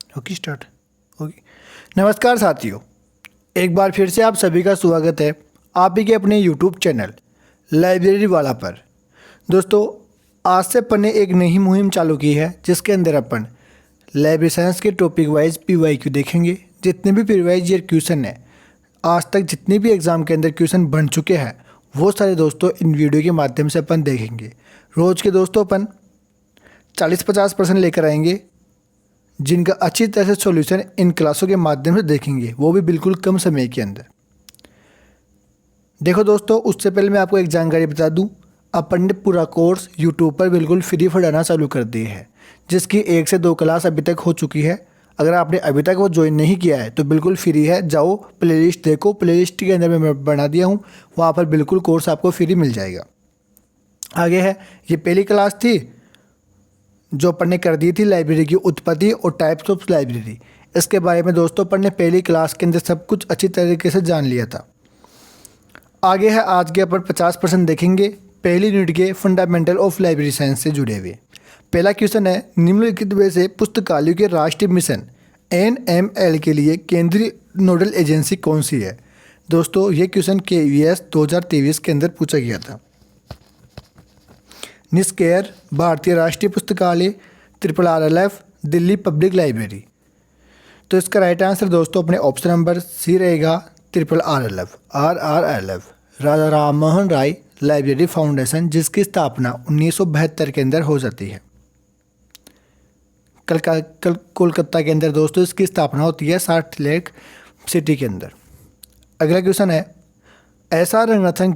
Okay start. Okay, नमस्कार साथियों, एक बार फिर से आप सभी का स्वागत है आप ही के अपने यूट्यूब चैनल लाइब्रेरी वाला पर। दोस्तों, आज से अपन ने एक नई मुहिम चालू की है जिसके अंदर अपन लाइब्रेरी साइंस के टॉपिक वाइज PYQ देखेंगे। जितने भी प्रीवाइज ईयर क्वेश्चन है, आज तक जितने भी एग्ज़ाम के अंदर क्वेश्चन बन चुके हैं, वो सारे दोस्तों इन वीडियो के माध्यम से अपन देखेंगे। रोज़ के दोस्तों अपन 40-50% लेकर आएंगे, जिनका अच्छी तरह से सॉल्यूशन इन क्लासों के माध्यम से देखेंगे, वो भी बिल्कुल कम समय के अंदर। देखो दोस्तों, उससे पहले मैं आपको एक जानकारी बता दूं, अपन ने पूरा कोर्स यूट्यूब पर बिल्कुल फ्री पढ़ाना चालू कर दिए है, जिसकी 1 से 2 क्लास अभी तक हो चुकी है। अगर आपने अभी तक वो ज्वाइन नहीं किया है तो बिल्कुल फ्री है, जाओ प्लेलिस्ट देखो, प्लेलिस्ट के अंदर मैं बना दिया हूँ, वहाँ पर बिल्कुल कोर्स आपको फ्री मिल जाएगा। आगे है, ये पहली क्लास थी जो अपन ने कर दी थी लाइब्रेरी की उत्पत्ति और टाइप्स ऑफ लाइब्रेरी। इसके बारे में दोस्तों अपन ने पहली क्लास के अंदर सब कुछ अच्छी तरीके से जान लिया था। आगे है, आज के अपन 50% देखेंगे पहली यूनिट के फंडामेंटल ऑफ लाइब्रेरी साइंस से जुड़े हुए। पहला क्वेश्चन है, निम्नलिखित में से पुस्तकालयों के राष्ट्रीय मिशन NML के लिए केंद्रीय नोडल एजेंसी कौन सी है। दोस्तों, ये क्वेश्चन KVS 2023 के अंदर पूछा गया था। निस्केयर, भारतीय राष्ट्रीय पुस्तकालय, RRRF, दिल्ली पब्लिक लाइब्रेरी। तो इसका राइट आंसर दोस्तों अपने ऑप्शन नंबर C रहेगा, RRRF, राजा राम मोहन राय लाइब्रेरी फाउंडेशन, जिसकी स्थापना 1972 के अंदर हो जाती है। कोलकाता के अंदर दोस्तों इसकी स्थापना होती है, साल्ट लेक सिटी के अंदर। अगला क्वेश्चन है, ऐसा रंगनाथन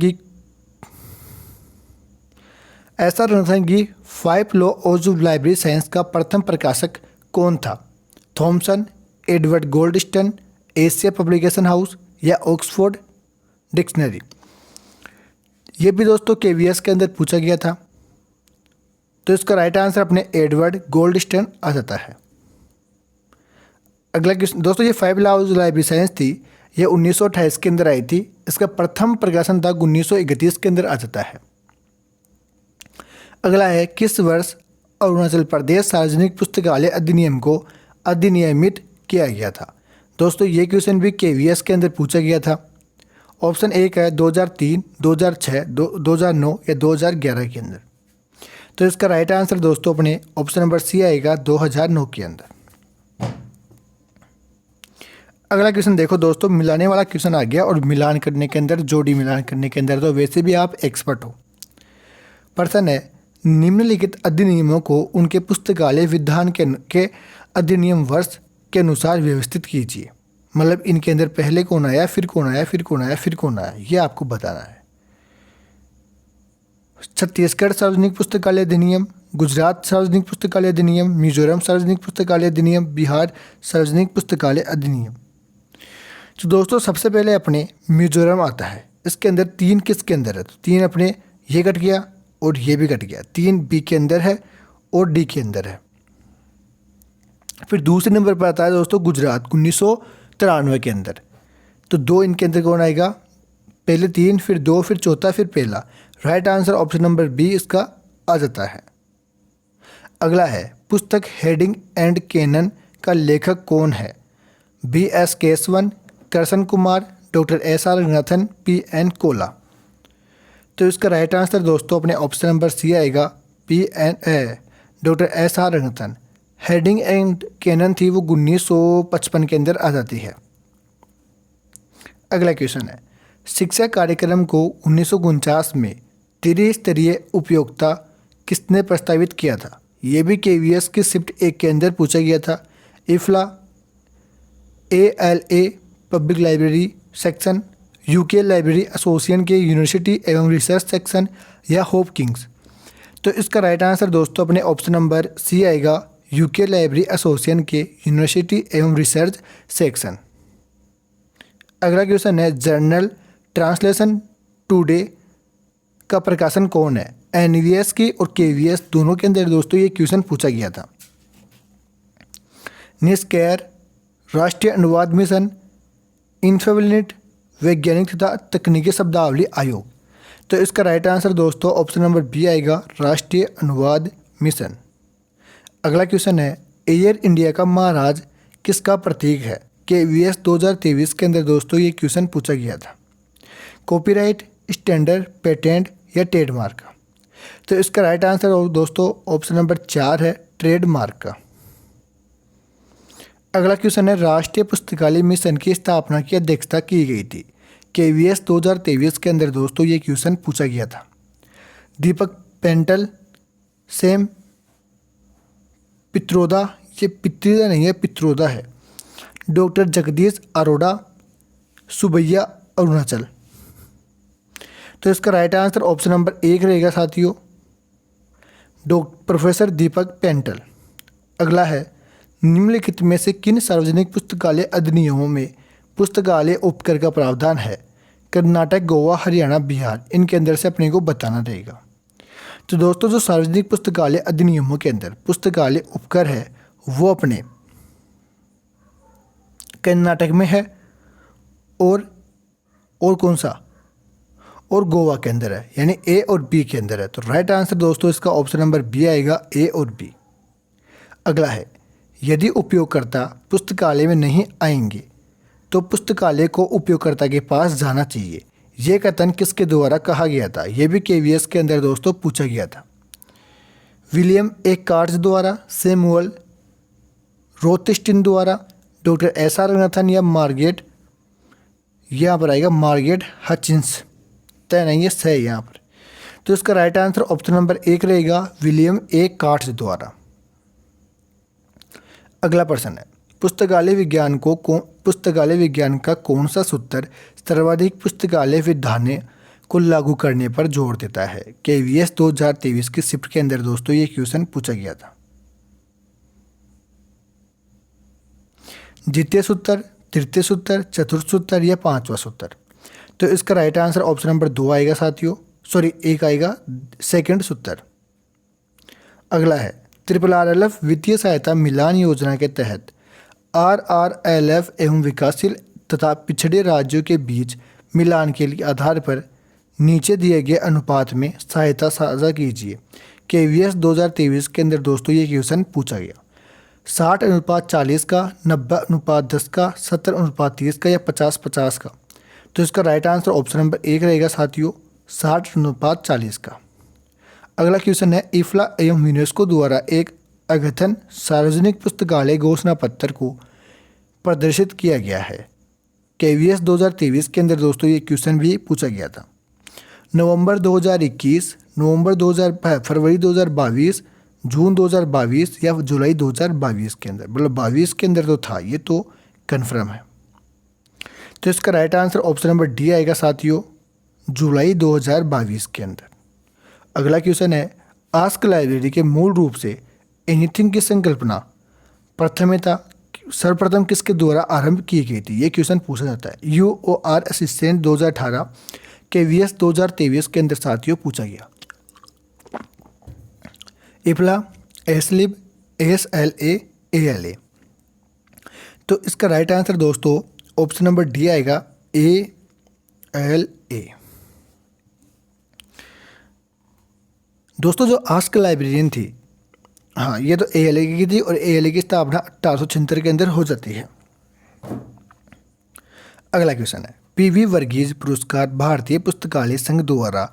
की 5 लॉ ऑफ लाइब्रेरी साइंस का प्रथम प्रकाशक कौन था। Thomson, Edward Goldston, Asia publication house या ऑक्सफोर्ड डिक्शनरी। ये भी दोस्तों KVS के अंदर पूछा गया था, तो इसका राइट आंसर अपने एडवर्ड गोल्डस्टन आ जाता है। अगला क्वेश्चन दोस्तों, ये 5 लॉ ऑफ लाइब्रेरी साइंस थी, ये 1928 के अंदर आई थी। इसका प्रथम प्रकाशन था 1931 के अंदर आ जाता है। अगला है, किस वर्ष अरुणाचल प्रदेश सार्वजनिक पुस्तकालय अधिनियम को अधिनियमित किया गया था। दोस्तों, ये क्वेश्चन भी KVS के अंदर पूछा गया था। ऑप्शन 1 है 2003, 2006, 2009 या 2011 के अंदर। तो इसका राइट आंसर दोस्तों अपने ऑप्शन नंबर C आएगा, 2009 के अंदर। अगला क्वेश्चन देखो दोस्तों, मिलाने वाला क्वेश्चन आ गया, और मिलान करने के अंदर, जोड़ी मिलान करने के अंदर तो वैसे भी आप एक्सपर्ट हो। प्रश्न है, निम्नलिखित अधिनियमों को उनके पुस्तकालय विधान के अधिनियम वर्ष के अनुसार व्यवस्थित कीजिए। मतलब इनके अंदर पहले कौन आया, फिर कौन आया, फिर कौन आया, फिर कौन आया, ये आपको बताना है। छत्तीसगढ़ सार्वजनिक पुस्तकालय अधिनियम, गुजरात सार्वजनिक पुस्तकालय अधिनियम, मिजोरम सार्वजनिक पुस्तकालय अधिनियम, बिहार सार्वजनिक पुस्तकालय अधिनियम। तो दोस्तों सबसे पहले अपने मिजोरम आता है। इसके अंदर 3 किसके अंदर है, तो 3 अपने ये कट गया और ये भी कट गया, 3 B के अंदर है और D के अंदर है। फिर दूसरे नंबर पर आता है दोस्तों गुजरात 1993 के अंदर। तो 2 इनके अंदर कौन आएगा, पहले 3, फिर 2, फिर चौथा, फिर पहला। Right answer option number B इसका आ जाता है। अगला है, पुस्तक हेडिंग एंड कैनन का लेखक कौन है। BS Keshavan, Krishna Kumar, doctor SR Ranganathan, PN Kola. तो इसका राइट आंसर दोस्तों अपने ऑप्शन नंबर C आएगा, doctor SR Ranganathan. Heading and canon थी वो 1955 के अंदर आ जाती है। अगला क्वेश्चन है, शिक्षा कार्यक्रम को 1949 में त्रिस्तरीय उपयोगिता किसने प्रस्तावित किया था। ये भी KVS की शिफ्ट 1 के अंदर पूछा गया था। IFLA, ALA public library section, UK library association के यूनिवर्सिटी एवं रिसर्च सेक्शन या होपकिंस। तो इसका राइट आंसर दोस्तों अपने ऑप्शन नंबर C आएगा, UK लाइब्रेरी एसोसिएशन के यूनिवर्सिटी एवं रिसर्च सेक्शन। अगला क्वेश्चन है, जर्नल ट्रांसलेशन टुडे का प्रकाशन कौन है। NVS की और KVS दोनों के अंदर दोस्तों ये क्वेश्चन पूछा गया था। निस्केयर, राष्ट्रीय अनुवाद मिशन, इन्फेबिलिट वैज्ञानिक तथा तकनीकी शब्दावली आयोग। तो इसका राइट आंसर दोस्तों ऑप्शन नंबर B आएगा, राष्ट्रीय अनुवाद मिशन। अगला क्वेश्चन है, एयर इंडिया का महाराज किसका प्रतीक है? KVS 2023 के अंदर दोस्तों ये क्वेश्चन पूछा गया था। कॉपीराइट, स्टैंडर्ड, पेटेंट या ट्रेडमार्क का? तो इसका राइट आंसर दोस्तों ऑप्शन नंबर 4 है, ट्रेडमार्क का। अगला क्वेश्चन है, राष्ट्रीय पुस्तकालय मिशन की स्थापना की अध्यक्षता की गई थी? KVS 2023 के अंदर दोस्तों ये क्वेश्चन पूछा गया था। दीपक पेंटल, सेम पित्रोदा, ये पित्रोदा नहीं है, पित्रोदा है। डॉक्टर जगदीश अरोड़ा, सुबैया अरुणाचल। तो इसका राइट आंसर ऑप्शन नंबर 1 रहेगा साथियों, प्रोफेसर दीपक पेंटल। अगला है, निम्नलिखित में से किन सार्वजनिक पुस्तकालय अधिनियमों में पुस्तकालय उपकर का प्रावधान है? कर्नाटक, गोवा, हरियाणा, बिहार। इनके अंदर से अपने को बताना रहेगा। तो दोस्तों जो सार्वजनिक पुस्तकालय अधिनियमों के अंदर पुस्तकालय उपकर है वो अपने कर्नाटक में है और कौन सा, और गोवा के अंदर है, यानी ए और बी के अंदर है। तो राइट आंसर दोस्तों इसका ऑप्शन नंबर बी आएगा, ए और बी। अगला है, यदि उपयोगकर्ता पुस्तकालय में नहीं आएंगे तो पुस्तकालय को उपयोगकर्ता के पास जाना चाहिए। यह कथन किसके द्वारा कहा गया था? यह भी KVS के अंदर दोस्तों पूछा गया था। विलियम ए कार्ज द्वारा, सैमुअल रोथिस्टिन द्वारा, डॉक्टर SR रंगनाथन या मार्गरेट, यहाँ पर आएगा मार्गरेट हचिंस। तय नहीं है, सही यहाँ पर। तो इसका राइट आंसर ऑप्शन नंबर 1 रहेगा, विलियम ए कार्ज द्वारा। अगला प्रश्न है, पुस्तकालय विज्ञान का कौन सा सूत्र सर्वाधिक पुस्तकालय विधानों को लागू करने पर जोर देता है? KVS 2023 की शिफ्ट के अंदर दोस्तों ये क्वेश्चन पूछा गया था। द्वितीय सूत्र, तृतीय सूत्र, चतुर्थ सूत्र या पांचवा सूत्र? तो इसका राइट आंसर ऑप्शन नंबर 2 आएगा साथियों, सॉरी 1 आएगा, सेकंड सूत्र। अगला है, RRLF वित्तीय सहायता मिलान योजना के तहत RRLF एवं विकासशील तथा पिछड़े राज्यों के बीच मिलान के लिए आधार पर नीचे दिए गए अनुपात में सहायता साझा कीजिए। KVS 2023 के अंदर दोस्तों ये क्वेश्चन पूछा गया। 60:40 का, 90:10 का, 70:30 का या 50:50 का? तो इसका राइट आंसर ऑप्शन नंबर 1 रहेगा साथियों, 60:40 का। अगला क्वेश्चन है, इफ्ला एवं यूनेस्को द्वारा एक अद्यतन सार्वजनिक पुस्तकालय घोषणा पत्र को प्रदर्शित किया गया है। KVS 2023 के अंदर दोस्तों ये क्वेश्चन भी पूछा गया था। नवंबर 2021, फरवरी 2022, जून 2022 या जुलाई 2022 के अंदर, मतलब 22 के अंदर तो था, ये तो कन्फर्म है। तो इसका right answer option number D आएगा साथियों, जुलाई 2022 के अंदर। अगला क्वेश्चन है, आस्क लाइब्रेरी के मूल रूप से एनीथिंग की संकल्पना सर्वप्रथम किसके द्वारा आरंभ की गई थी? ये क्वेश्चन पूछा जाता है। UOR असिस्टेंट 2018 KVS 2023 के अंदर साथियों पूछा गया। इफ्ला, एसलिब, ASLA, ALA। तो इसका राइट आंसर दोस्तों ऑप्शन नंबर डी आएगा, ALA। दोस्तों जो आस्क लाइब्रेरियन थी, हाँ ये तो ALA की थी और ALA की स्थापना 1876 के अंदर हो जाती है। अगला क्वेश्चन है, PV वर्गीज पुरस्कार भारतीय पुस्तकालय संघ द्वारा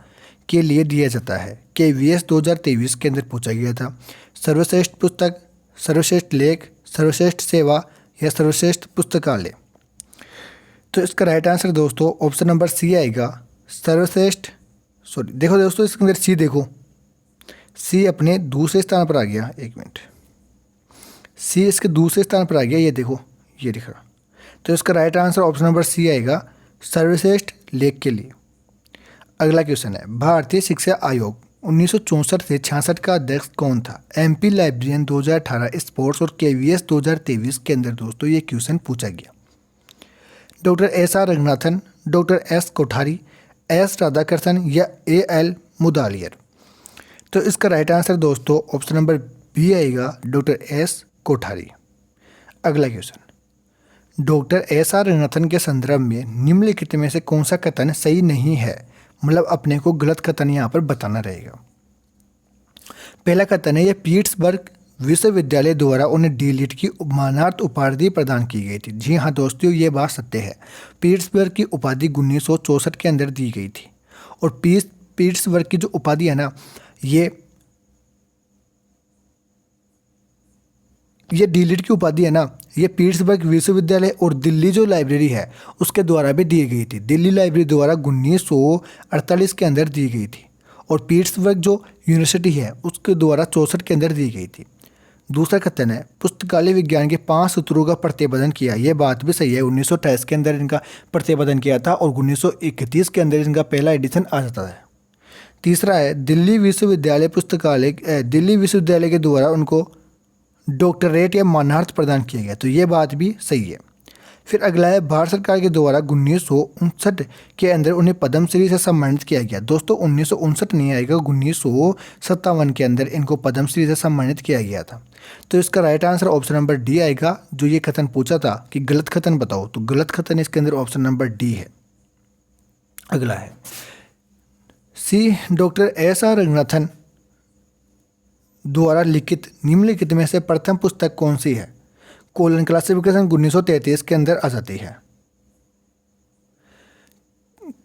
के लिए दिया जाता है। KVS 2023 के अंदर पूछा गया था। सर्वश्रेष्ठ पुस्तक, सर्वश्रेष्ठ लेख, सर्वश्रेष्ठ सेवा या सर्वश्रेष्ठ पुस्तकालय? तो इसका राइट आंसर दोस्तों ऑप्शन नंबर सी आएगा, सर्वश्रेष्ठ। देखो दोस्तों इसके अंदर सी देखो, सी अपने दूसरे स्थान पर आ गया। एक मिनट, सी इसके दूसरे स्थान पर आ गया, ये देखो ये दिख रहा। तो इसका right answer option number C आएगा, सर्वश्रेष्ठ लेख के लिए। अगला क्वेश्चन है, भारतीय शिक्षा आयोग 1964 से 66 का अध्यक्ष कौन था? MP लाइब्रेरियन 2018 स्पोर्ट्स और KVS 2023 के अंदर दोस्तों ये क्वेश्चन पूछा गया। Doctor SR Ranganathan, doctor S Kothari, S Radhakrishnan या AL मुदालियर? तो इसका राइट आंसर दोस्तों ऑप्शन नंबर बी आएगा, डॉक्टर S कोठारी। अगला क्वेश्चन, डॉक्टर SR रंगनाथन के संदर्भ में निम्नलिखित में से कौन सा कथन सही नहीं है? मतलब अपने को गलत कथन यहाँ पर बताना रहेगा। पहला कथन है, यह पीट्सबर्ग विश्वविद्यालय द्वारा उन्हें डी.लिट की मानार्थ उपाधि प्रदान की गई थी। जी हाँ दोस्तों, ये बात सत्य है। पीट्सबर्ग की उपाधि 1964 के अंदर दी गई थी। और पीट्सबर्ग की जो उपाधि है ना, ये डी.लिट की उपाधि है ना, ये पीट्सबर्ग विश्वविद्यालय और दिल्ली जो लाइब्रेरी है उसके द्वारा भी दी गई थी। दिल्ली लाइब्रेरी द्वारा 1948 के अंदर दी गई थी। और पीट्सबर्ग जो यूनिवर्सिटी है उसके द्वारा 64 के अंदर दी गई थी। दूसरा कथन है, पुस्तकालय विज्ञान के 5 सूत्रों का प्रतिपादन किया। यह बात भी सही है। 1928 के अंदर इनका प्रतिपादन किया था और 1931 के अंदर इनका पहला एडिशन आ जाता है। तीसरा है, दिल्ली विश्वविद्यालय के द्वारा उनको डॉक्टरेट या मानार्थ प्रदान किया गया। तो ये बात भी सही है। फिर अगला है, भारत सरकार के द्वारा 1959 के अंदर उन्हें पद्मश्री से सम्मानित किया गया। दोस्तों 1959 नहीं आएगा, 1957 के अंदर इनको पद्मश्री से सम्मानित किया गया था। तो इसका right answer option number D आएगा। जो ये कथन पूछा था कि गलत कथन बताओ, तो गलत कथन इसके अंदर ऑप्शन नंबर डी है। अगला है, सी डॉक्टर एस आर रंगनाथन द्वारा लिखित निम्नलिखित में से प्रथम पुस्तक कौन सी है? कोलन क्लासिफिकेशन 1933 के अंदर आ जाती है।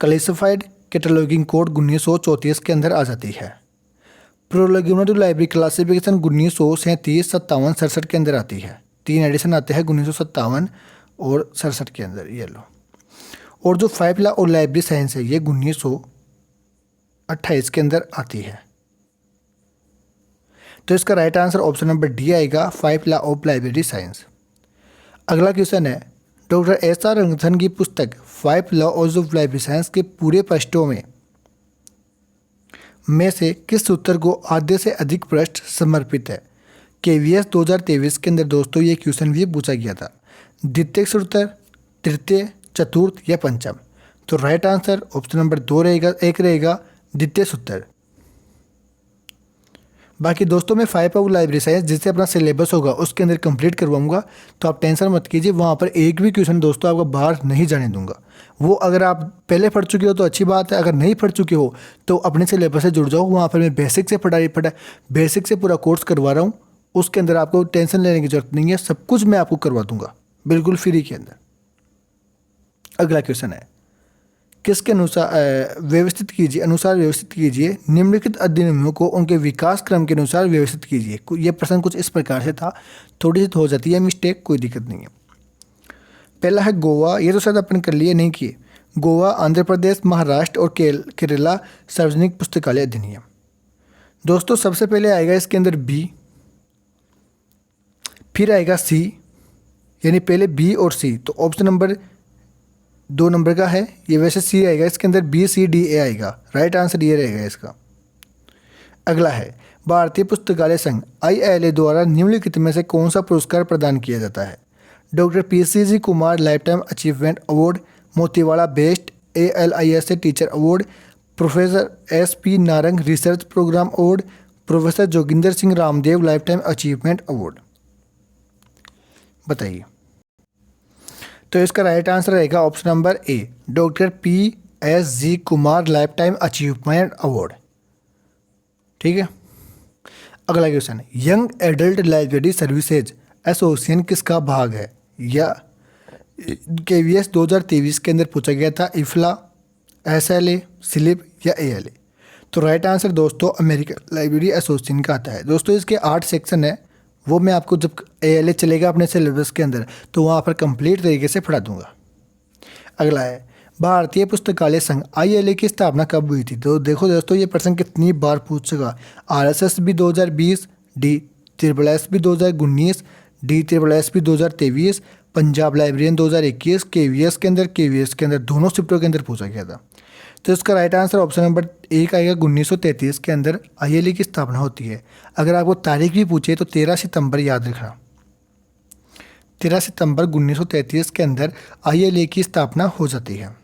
क्लासिफाइड कैटलॉगिंग कोड 1934 के अंदर आ जाती है। प्रोलॉगिमेटिव लाइब्रेरी क्लासिफिकेशन 1937, 57, 67 के अंदर आती है। 3 एडिशन आते हैं 1957 और 67 के अंदर, ये लो। और जो 5 लॉ और लाइब्रेरी साइंस है ये 1928 के अंदर आती है। तो इसका right answer option number D आएगा, 5 लॉ ऑफ लाइब्रेरी साइंस। अगला क्वेश्चन है, डॉक्टर एस आर रंगनाथन की पुस्तक 5 लॉज ऑफ लाइब्रेरी साइंस के पूरे पृष्ठों में से किस सूत्र को आधे से अधिक पृष्ठ समर्पित है? KVS 2023 के अंदर दोस्तों ये क्वेश्चन भी पूछा गया था। द्वितीय सूत्र, तृतीय, चतुर्थ या पंचम? तो राइट आंसर ऑप्शन नंबर 2 रहेगा, 1 रहेगा द्वितीय सूत्र। बाकी दोस्तों मैं 5 ऑफ लाइब्रेरी साइंस जिससे अपना सिलेबस होगा उसके अंदर कंप्लीट करवाऊंगा, तो आप टेंशन मत कीजिए। वहाँ पर एक भी क्वेश्चन दोस्तों आपको बाहर नहीं जाने दूंगा। वो अगर आप पहले पढ़ चुके हो तो अच्छी बात है, अगर नहीं पढ़ चुके हो तो अपने सिलेबस से जुड़ जाओ। वहाँ पर मैं बेसिक से पूरा कोर्स करवा रहा हूँ। उसके अंदर आपको टेंशन लेने की जरूरत नहीं है, सब कुछ मैं आपको करवा दूंगा बिल्कुल फ्री के अंदर। अगला क्वेश्चन है, किसके अनुसार व्यवस्थित कीजिए निम्नलिखित अधिनियमों को उनके विकास क्रम के अनुसार व्यवस्थित कीजिए। ये प्रश्न कुछ इस प्रकार से था, थोड़ी सी हो जाती है मिस्टेक, कोई दिक्कत नहीं है। पहला है गोवा, ये तो शायद अपन कर लिए नहीं किए। गोवा, आंध्र प्रदेश, महाराष्ट्र और केरला सार्वजनिक पुस्तकालय अधिनियम। दोस्तों सबसे पहले आएगा इसके अंदर बी, फिर आएगा सी, यानी पहले बी और सी। तो ऑप्शन नंबर 2 नंबर का है ये, वैसे सी आएगा इसके अंदर, BCDA आएगा। राइट आंसर ये रहेगा इसका। अगला है, भारतीय पुस्तकालय संघ ILA द्वारा निम्नलिखित में से कौन सा पुरस्कार प्रदान किया जाता है? Doctor PCG Kumar lifetime achievement award, मोतीवाड़ा best ALISA teacher award, professor SP Narang research programme award, professor Joginder Singh Ramdev lifetime achievement award? बताइए। तो इसका राइट आंसर रहेगा option number A, doctor PSG Kumar lifetime achievement award. ठीक है। अगला question, young adult library services association किसका भाग है? या KVS 2023 के अंदर पूछा गया था, IFLA, SLA, SLIP या ALA? तो राइट आंसर दोस्तों अमेरिकन लाइब्रेरी एसोसिएशन का आता है। दोस्तों इसके 8 सेक्शन है, वो मैं आपको जब ALA चलेगा अपने सिलेबस के अंदर तो वहाँ पर कंप्लीट तरीके से पढ़ा दूंगा। अगला है, भारतीय पुस्तकालय संघ ILA की स्थापना कब हुई थी? तो देखो दोस्तों ये प्रश्न कितनी बार पूछ चुका। RSS भी 2020, DSSS भी 2019, DSSS भी 2023, पंजाब लाइब्रेरियन 2021, KVS के अंदर दोनों शिफ्टों के अंदर पूछा गया था। तो इसका राइट आंसर ऑप्शन नंबर 1 आएगा। 1933 के अंदर ILA की स्थापना होती है। अगर आपको तारीख भी पूछे तो 13 सितंबर याद रखना। 13 सितंबर 1933 के अंदर ILA की स्थापना हो जाती है।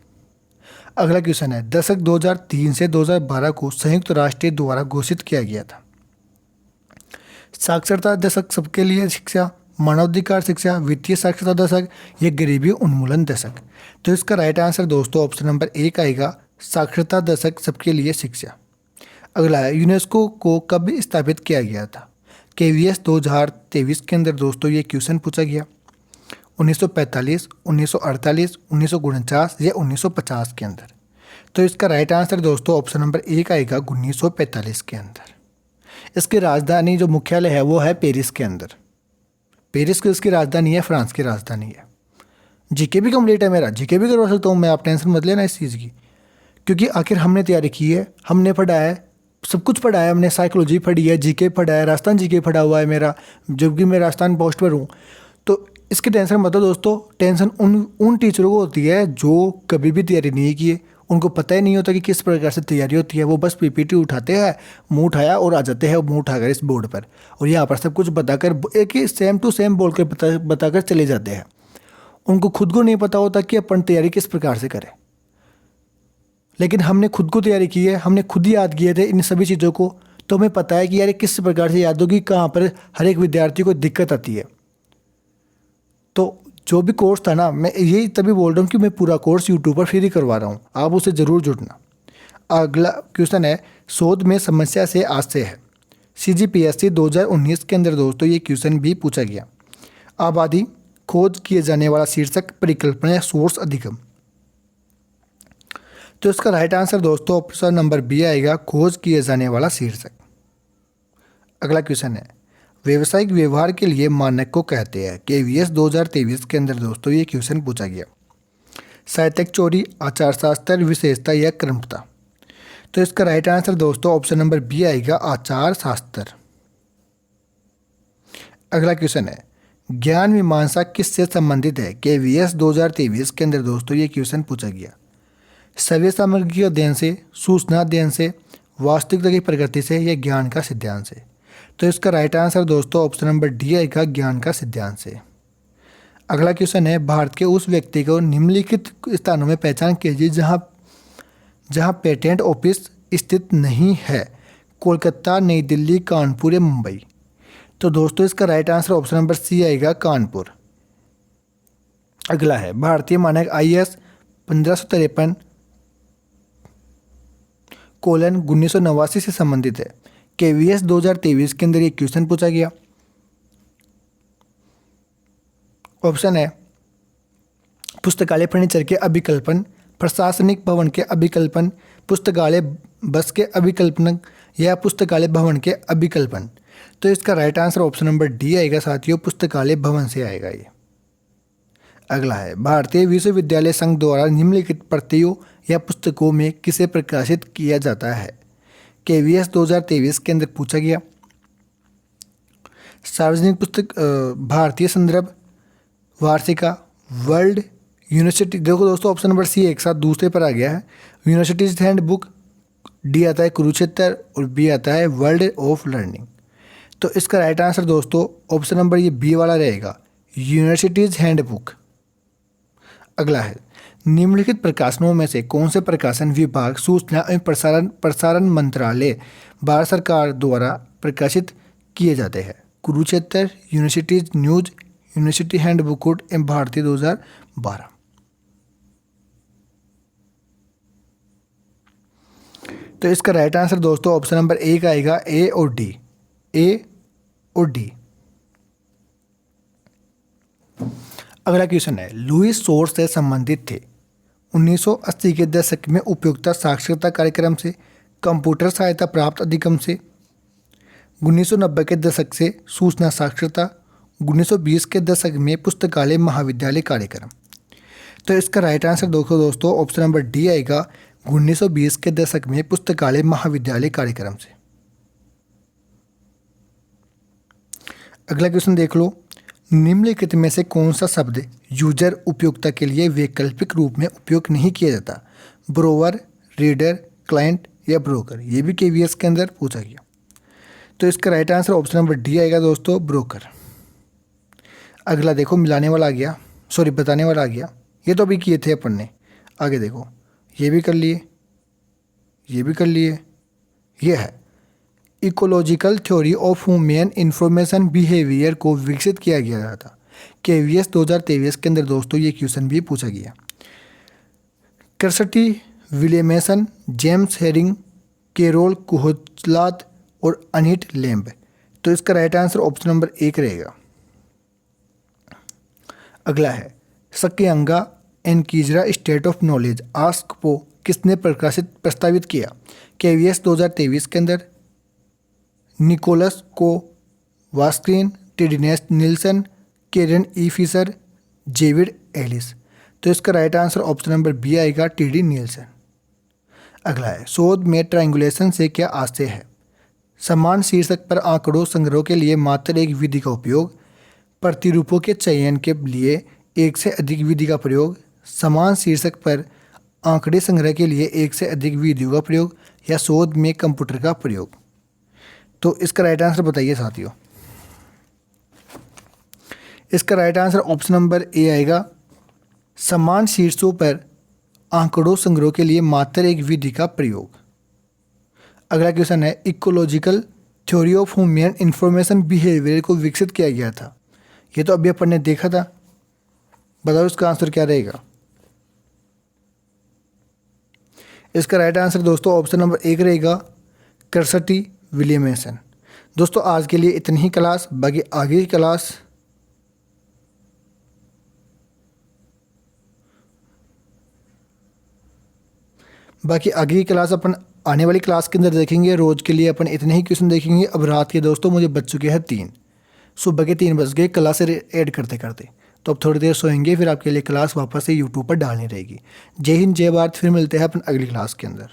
अगला क्वेश्चन है, दशक 2003 से 2012 को संयुक्त राष्ट्र द्वारा घोषित किया गया था। साक्षरता दशक, सबके लिए शिक्षा, मानवाधिकार शिक्षा, वित्तीय साक्षरता दशक, ये गरीबी उन्मूलन दशक? तो इसका राइट आंसर दोस्तों ऑप्शन नंबर 1 आएगा, साक्षरता दशक, सबके लिए शिक्षा। अगला है, यूनेस्को को कब स्थापित किया गया था? KVS 2023 के अंदर दोस्तों ये क्वेश्चन पूछा गया 1945, 1948, 1949 या 1950 के अंदर। तो इसका राइट आंसर दोस्तों ऑप्शन नंबर 1 आएगा 1945 के अंदर। इसकी राजधानी जो मुख्यालय है वो है पेरिस के अंदर। पेरिस की इसकी राजधानी है, फ्रांस की राजधानी है। जीके भी कंप्लीट है मेरा, जीके भी करवा सकता हूँ मैं, आप टेंशन मत लेना इस चीज़ की, क्योंकि आखिर हमने तैयारी की है, हमने पढ़ा है, सब कुछ पढ़ा है हमने, साइकोलॉजी पढ़ी है, जीके पढ़ा है, राजस्थान जीके पढ़ा हुआ है मेरा, जब कि मैं राजस्थान पोस्ट पर हूँ। तो इसकी टेंशन मत लो दोस्तों, टेंशन उन टीचरों को होती है जो कभी भी तैयारी नहीं की है, उनको पता ही नहीं होता कि किस प्रकार से तैयारी होती है। वो बस पीपीटी उठाते हैं, मुंह उठाया और आ जाते हैं मुंह उठाकर इस बोर्ड पर, और यहाँ पर सब कुछ बताकर एक ही सेम टू सेम बोल कर बताकर चले जाते हैं। उनको खुद को नहीं पता होता कि अपन तैयारी किस प्रकार से करें। लेकिन हमने खुद को तैयारी की है, हमने खुद ही याद किए थे इन सभी चीज़ों को, तो हमें पता है कि यार किस प्रकार से याद होगी, कहाँ पर हर एक विद्यार्थी को दिक्कत आती है। तो जो भी कोर्स था ना, मैं यही तभी बोल रहा हूँ कि मैं पूरा कोर्स यूट्यूब पर फ्री करवा रहा हूँ, आप उसे ज़रूर जुड़ना। अगला क्वेश्चन है, शोध में समस्या से आशय है। CGPSC 2019 के अंदर दोस्तों ये क्वेश्चन भी पूछा गया। आबादी, खोज किए जाने वाला शीर्षक, परिकल्पना या सोर्स अधिगम। तो इसका राइट आंसर दोस्तों ऑप्शन नंबर बी आएगा, खोज किए जाने वाला शीर्षक। अगला क्वेश्चन है, व्यावसायिक व्यवहार के लिए मानक को कहते हैं। KVS 2023 के अंदर दोस्तों ये क्वेश्चन पूछा गया। साहित्यिक चोरी, आचार शास्त्र, विशेषता या क्रमता। तो इसका राइट आंसर दोस्तों ऑप्शन नंबर बी आएगा, आचार शास्त्र। अगला क्वेश्चन है, ज्ञान मीमांसा किससे संबंधित है। KVS 2023 के अंदर दोस्तों ये क्वेश्चन पूछा गया। सभ्य सामग्री के अध्ययन से, सूचना अध्ययन से, वास्तविकता की प्रकृति से या ज्ञान का सिद्धांत से। तो इसका राइट आंसर दोस्तों ऑप्शन नंबर डी आएगा, ज्ञान का सिद्धांत से। अगला क्वेश्चन है, भारत के उस व्यक्ति को निम्नलिखित स्थानों में पहचान कीजिए जहां पेटेंट ऑफिस स्थित नहीं है। कोलकाता, नई दिल्ली, कानपुर या मुंबई। तो दोस्तों इसका right answer option number C आएगा, कानपुर। अगला है, भारतीय मानक IS 1553 कोलन 1989 से संबंधित है। KVS 2023 के अंदर ये क्वेश्चन पूछा गया। ऑप्शन है, पुस्तकालय फर्नीचर के अभिकल्पन, प्रशासनिक भवन के अभिकल्पन, पुस्तकालय बस के अभिकल्पन या पुस्तकालय भवन के अभिकल्पन। तो इसका right answer option number D आएगा साथियों, पुस्तकालय भवन से आएगा ये। अगला है, भारतीय विश्वविद्यालय संघ द्वारा निम्नलिखित प्रतियों या पुस्तकों में किसे प्रकाशित किया जाता है। KVS 2023 के अंदर पूछा गया। सार्वजनिक पुस्तक, भारतीय संदर्भ, वार्षिका, वर्ल्ड यूनिवर्सिटी। देखो दोस्तों ऑप्शन नंबर सी एक साथ दूसरे पर आ गया है। यूनिवर्सिटीज हैंड बुक, डी आता है कुरुक्षेत्र और बी आता है वर्ल्ड ऑफ लर्निंग। तो इसका राइट आंसर दोस्तों ऑप्शन नंबर ये बी वाला रहेगा, यूनिवर्सिटीज हैंड बुक। अगला है, निम्नलिखित प्रकाशनों में से कौन से प्रकाशन विभाग, सूचना एवं प्रसारण मंत्रालय, भारत सरकार द्वारा प्रकाशित किए जाते हैं। Kurukshetra, universities news, university handbook एवं भारतीय 2012। तो इसका राइट आंसर दोस्तों ऑप्शन नंबर एक आएगा, ए और डी। ए और डी। अगला क्वेश्चन है, लुईस सोर्स से संबंधित थे। 1980 के दशक में उपयोगिता साक्षरता कार्यक्रम से, कंप्यूटर सहायता प्राप्त अधिगम से, 1990 के दशक से सूचना साक्षरता, 1920 के दशक में पुस्तकालय महाविद्यालय कार्यक्रम। तो इसका राइट आंसर दोस्तों ऑप्शन नंबर डी आएगा, 1920 के दशक में पुस्तकालय महाविद्यालय कार्यक्रम से। अगला क्वेश्चन देख लो, निम्नलिखित में से कौन सा शब्द यूजर उपयोगिता के लिए वैकल्पिक रूप में उपयोग नहीं किया जाता। ब्रोवर, रीडर, क्लाइंट या ब्रोकर। ये भी KVS के अंदर पूछा गया। तो इसका right answer option number D आएगा दोस्तों, ब्रोकर। अगला देखो, मिलाने वाला आ गया, सॉरी बताने वाला आ गया। ये तो अभी किए थे अपन ने। आगे देखो, ये भी कर लिए, ये भी कर लिए। ये है, ecological theory of human information behaviour को विकसित किया गया था। KVS 2023 के अंदर दोस्तों ये क्वेश्चन भी पूछा गया। कर्सटी विलियमसन, जेम्स हेरिंग, केरोल कुहलात और अनिट लैम्ब। तो इसका राइट आंसर ऑप्शन नंबर 1 रहेगा। अगला है सक्यंगा एंड कीजरा स्टेट ऑफ नॉलेज आस्क को किसने प्रस्तावित किया? केवीएस 2023 के अंदर, निकोलस को वास्क्रीन, टेडिनेस Nelson, Karen E Fisher, David Ellis. तो इसका right answer option number B आएगा, टेडी निल्सन। अगला है शोध में ट्रायंगुलेशन से क्या आशय है? समान शीर्षक पर आंकड़ों संग्रह के लिए मात्र एक विधि का उपयोग, प्रतिरूपों के चयन के लिए एक से अधिक विधि का प्रयोग, समान शीर्षक पर आंकड़े संग्रह के लिए एक से अधिक विधियों का प्रयोग, या शोध में कंप्यूटर का प्रयोग। तो इसका राइट आंसर बताइए साथियों। इसका राइट आंसर ऑप्शन नंबर ए आएगा, समान शीर्षों पर आंकड़ों संग्रह के लिए मात्र एक विधि का प्रयोग। अगला क्वेश्चन है ecological theory of human information behaviour को विकसित किया गया था। ये तो अभी अपन ने देखा था, बताओ इसका आंसर क्या रहेगा? इसका राइट आंसर दोस्तों ऑप्शन नंबर 1 रहेगा, कर्सटी विलियमसन। दोस्तों आज के लिए इतनी ही क्लास, बाकी आगे की क्लास अपन आने वाली क्लास के अंदर देखेंगे। रोज़ के लिए अपन इतने ही क्वेश्चन देखेंगे। अब रात के दोस्तों मुझे बज चुके हैं 3, सुबह के 3 बज गए क्लास ऐड करते करते। तो अब थोड़ी देर सोएंगे, फिर आपके लिए क्लास वापस से यूट्यूब पर डालनी रहेगी। जय हिंद, जय भारत। फिर मिलते हैं अपन अगली क्लास के अंदर।